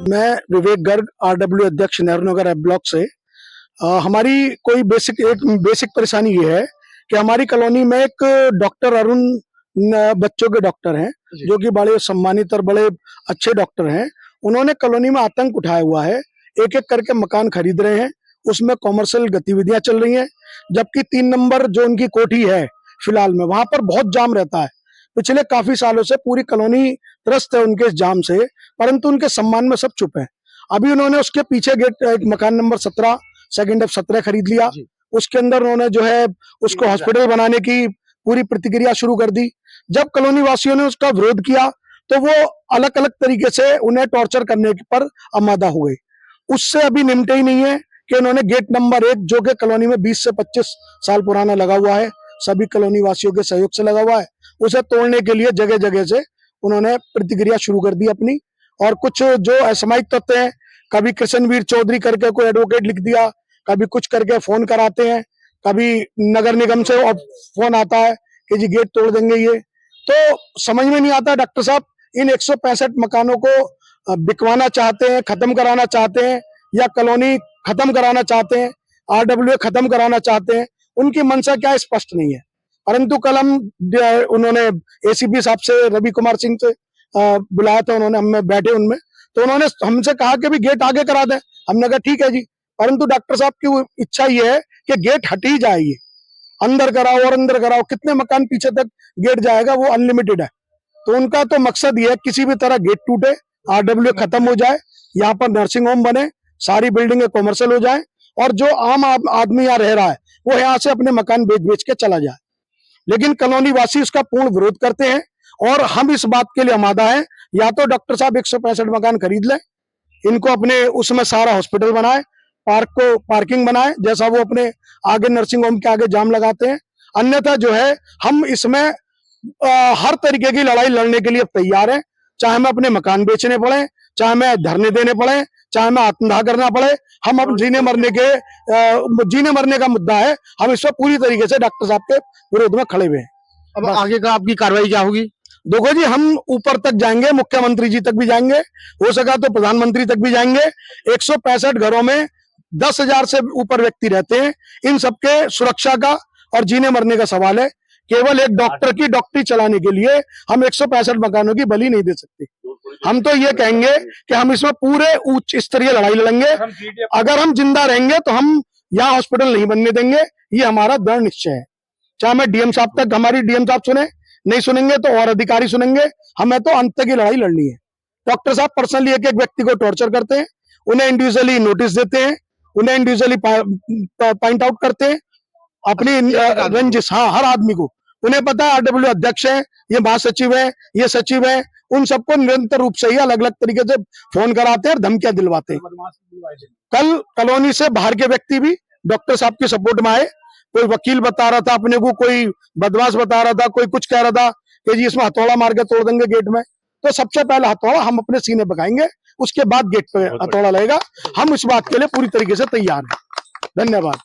मैं विवेक गर्ग आरडब्ल्यू अध्यक्ष Nehru Nagar F block से। हमारी कोई बेसिक परेशानी ये है कि हमारी कॉलोनी में एक डॉक्टर अरुण बच्चों के डॉक्टर हैं जो कि बड़े सम्मानित और बड़े अच्छे डॉक्टर हैं। उन्होंने कॉलोनी में आतंक उठाया हुआ है, एक एक करके मकान खरीद रहे हैं, उसमें कॉमर्शियल गतिविधियां चल रही हैं। जबकि 3 नंबर जो उनकी कोठी है फिलहाल में, वहां पर बहुत जाम रहता है। पिछले काफी सालों से पूरी कॉलोनी त्रस्त है उनके इस जाम से, परंतु उनके सम्मान में सब चुप है। अभी उन्होंने उसके पीछे गेट एक मकान नंबर 17 सेकंड ऑफ 17 खरीद लिया। उसके अंदर उन्होंने जो है उसको हॉस्पिटल बनाने की पूरी प्रतिक्रिया शुरू कर दी। जब कॉलोनी वासियों ने उसका विरोध किया तो वो अलग अलग तरीके से उन्हें टॉर्चर करने पर आमादा हो गए। उससे अभी निपटे ही नहीं है कि उन्होंने गेट नंबर 1 जो कि कॉलोनी में 20 से 25 साल पुराना लगा हुआ है, सभी कॉलोनी वासियों के सहयोग से लगा हुआ है, उसे तोड़ने के लिए जगह जगह से उन्होंने प्रतिक्रिया शुरू कर दी अपनी। और कुछ जो असामाजिक तत्व हैं, कभी कृष्णवीर चौधरी करके कोई एडवोकेट लिख दिया, कभी कुछ करके फोन कराते हैं, कभी नगर निगम से फोन आता है कि जी गेट तोड़ देंगे। ये तो समझ में नहीं आता डॉक्टर साहब, इन 165 मकानों को बिकवाना चाहते हैं, खत्म कराना चाहते हैं, या कॉलोनी खत्म कराना चाहते हैं, आरडब्ल्यू खत्म कराना चाहते हैं, उनकी मंशा क्या स्पष्ट नहीं है। परंतु कल हम उन्होंने एसीपी साहब से, रवि कुमार सिंह से बुलाया था, उन्होंने हमें बैठे उनमें, तो उन्होंने हमसे कहा कि भी गेट आगे करा दें। हमने कहा ठीक है जी, परंतु डॉक्टर साहब की इच्छा ये है कि गेट हट ही जाए, ये अंदर कराओ और अंदर कराओ, कितने मकान पीछे तक गेट जाएगा, वो अनलिमिटेड है। तो उनका तो मकसद ये है किसी भी तरह गेट टूटे, आरडब्ल्यू खत्म हो जाए, यहाँ पर नर्सिंग होम बने, सारी बिल्डिंगें कॉमर्शियल हो जाए, और जो आम आदमी यहाँ रह रहा है वो यहाँ से अपने मकान बेच बेच के चला जाए। लेकिन कॉलोनी वासी उसका पूर्ण विरोध करते हैं और हम इस बात के लिए आमादा है, या तो डॉक्टर साहब 165 मकान खरीद लें, इनको अपने उसमें सारा हॉस्पिटल बनाए, पार्किंग बनाए, जैसा वो अपने आगे नर्सिंग होम के आगे जाम लगाते हैं। अन्यथा जो है हम इसमें हर तरीके की लड़ाई लड़ने के लिए तैयार हैं, चाहे हमें अपने मकान बेचने पड़े, चाहे हमें धरने देने पड़े, चाहे हमें आत्मदाह करना पड़े। हम अब जीने मरने का मुद्दा है, हम इस पर पूरी तरीके से डॉक्टर साहब के विरोध में खड़े हुए हैं। अब आगे का आपकी कार्रवाई क्या होगी? देखो जी, हम ऊपर तक जाएंगे, मुख्यमंत्री जी तक भी जाएंगे, हो सका तो प्रधानमंत्री तक भी जाएंगे। 165 घरों में 10,000 से ऊपर व्यक्ति रहते हैं, इन सबके सुरक्षा का और जीने मरने का सवाल है। केवल एक डॉक्टर की डॉक्टरी चलाने के लिए हम 165 मकानों की बलि नहीं दे सकते। हम तो ये कहेंगे कि हम इसमें पूरे उच्च स्तरीय लड़ाई लड़ेंगे। अगर हम जिंदा रहेंगे तो हम यहाँ हॉस्पिटल नहीं बनने देंगे, ये हमारा दृढ़ निश्चय है। चाहे मैं डीएम साहब तक, हमारी डीएम साहब सुने, नहीं सुनेंगे तो और अधिकारी सुनेंगे, हमें तो अंत तक की लड़ाई लड़नी है। डॉक्टर साहब पर्सनली एक एक व्यक्ति को टॉर्चर करते हैं, उन्हें इंडिविजुअली नोटिस देते हैं, उन्हें इंडिविजुअली पॉइंट आउट करते हैं अपनी रंजिश, हाँ, हर आदमी को उन्हें पता है आरडब्ल्यू अध्यक्ष है, ये महासचिव है, ये सचिव है, उन सबको निरंतर रूप से ही अलग अलग तरीके से फोन कराते हैं और धमकियां दिलवाते हैं। कल कॉलोनी से बाहर के व्यक्ति भी डॉक्टर साहब की सपोर्ट में आए, कोई वकील बता रहा था अपने को, कोई बदमाश बता रहा था, कोई कुछ कह रहा था कि जी इसमें हथौड़ा मार के तोड़ देंगे गेट में। तो सबसे पहले हथौड़ा हम अपने सीने पे खाएंगे, उसके बाद गेट पे हथौड़ा लगेगा। हम इस बात के लिए पूरी तरीके से तैयार हैं। धन्यवाद।